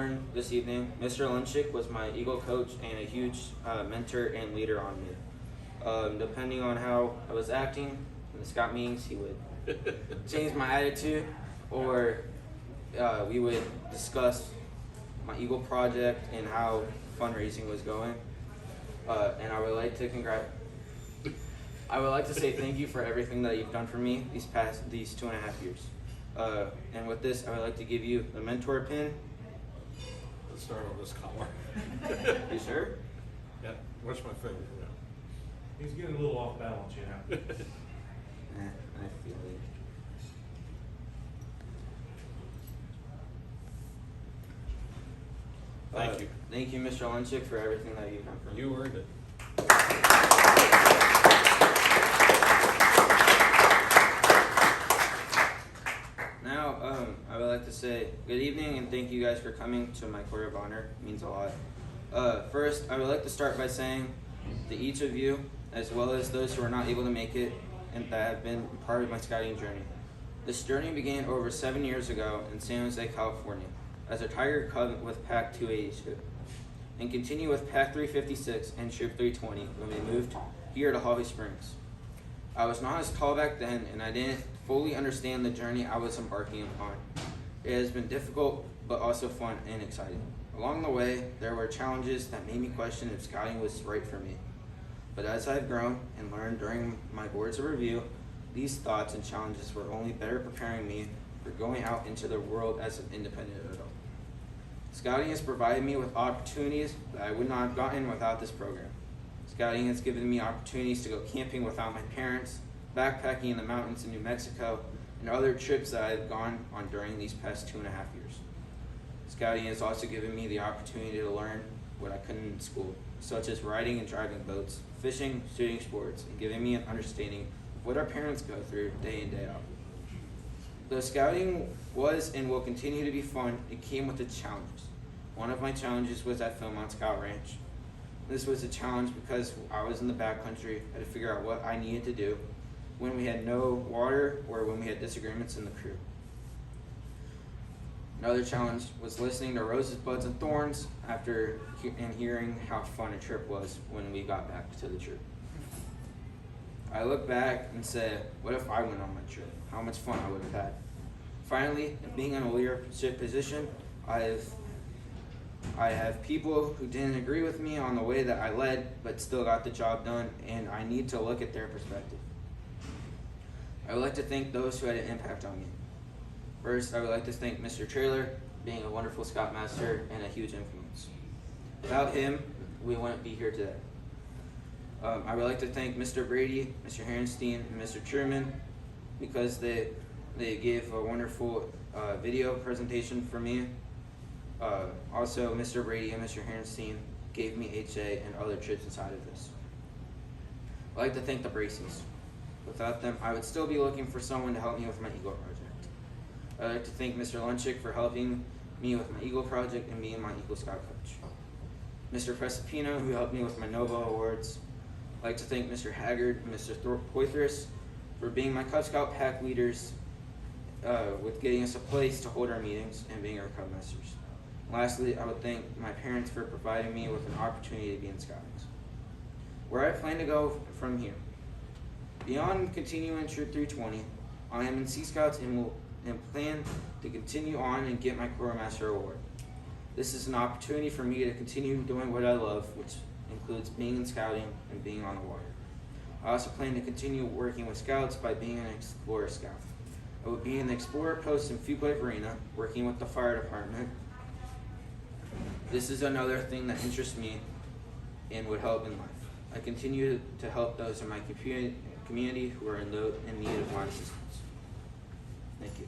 This evening, Mr. Lunchik was my Eagle coach and a huge mentor and leader on me. Depending on how I was acting in the scout meetings, he would change my attitude, or we would discuss my Eagle project and how fundraising was going. And I would like to say thank you for everything that you've done for me these 2.5 years. And with this, I would like to give you the mentor pin. Let's start on this collar. You sure? Yeah, watch my finger. He's getting a little off balance, you know. I feel it. Thank you. Thank you, Mr. Lunchik, for everything that you've done for me. You earned it. Now, I would like to say good evening and thank you guys for coming to my Court of Honor. It means a lot. First, I would like to start by saying to each of you, as well as those who are not able to make it and that have been part of my scouting journey. This journey began over 7 years ago in San Jose, California, as a Tiger Cub with Pack 282, and continue with Pack 356 and Troop 320 when we moved here to Holly Springs. I was not as tall back then, and I didn't fully understand the journey I was embarking upon. It has been difficult, but also fun and exciting. Along the way, there were challenges that made me question if scouting was right for me. But as I've grown and learned during my boards of review, these thoughts and challenges were only better preparing me for going out into the world as an independent adult. Scouting has provided me with opportunities that I would not have gotten without this program. Scouting has given me opportunities to go camping without my parents, backpacking in the mountains in New Mexico, and other trips that I've gone on during these past 2.5 years. Scouting has also given me the opportunity to learn what I couldn't in school, such as riding and driving boats, fishing, shooting sports, and giving me an understanding of what our parents go through day in, day out. Though scouting was and will continue to be fun, it came with its challenges. One of my challenges was at Philmont Scout Ranch. This was a challenge because I was in the backcountry. I had to figure out what I needed to do when we had no water or when we had disagreements in the crew. Another challenge was listening to Roses, Buds, and Thorns after hearing how fun a trip was when we got back to the trip. I look back and say, what if I went on my trip? How much fun I would have had. Finally, being in a leadership position, I have people who didn't agree with me on the way that I led, but still got the job done, and I need to look at their perspective. I would like to thank those who had an impact on me. First, I would like to thank Mr. Trailer, being a wonderful scoutmaster and a huge influence. Without him, we wouldn't be here today. I would like to thank Mr. Brady, Mr. Herenstein, and Mr. Truman, because they gave a wonderful video presentation for me. Also, Mr. Brady and Mr. Herenstein gave me HA and other trips inside of this. I'd like to thank the Bracies. Without them, I would still be looking for someone to help me with my Eagle project. I'd like to thank Mr. Lunchik for helping me with my Eagle project and being my Eagle Scout coach. Mr. Presipino, who helped me with my Nova Awards. I'd like to thank Mr. Haggard and Mr. Poithras for being my Cub Scout pack leaders with getting us a place to hold our meetings and being our Cub Masters. Lastly, I would thank my parents for providing me with an opportunity to be in Scouting. Where I plan to go from here. Beyond continuing Troop 320, I am in Sea Scouts and plan to continue on and get my Corps Master Award. This is an opportunity for me to continue doing what I love, which includes being in Scouting and being on the water. I also plan to continue working with Scouts by being an Explorer Scout. I will be in the Explorer post in Fuquay Arena, working with the fire department. This is another thing that interests me and would help in life. I continue to help those in my community who are in need of my assistance. Thank you.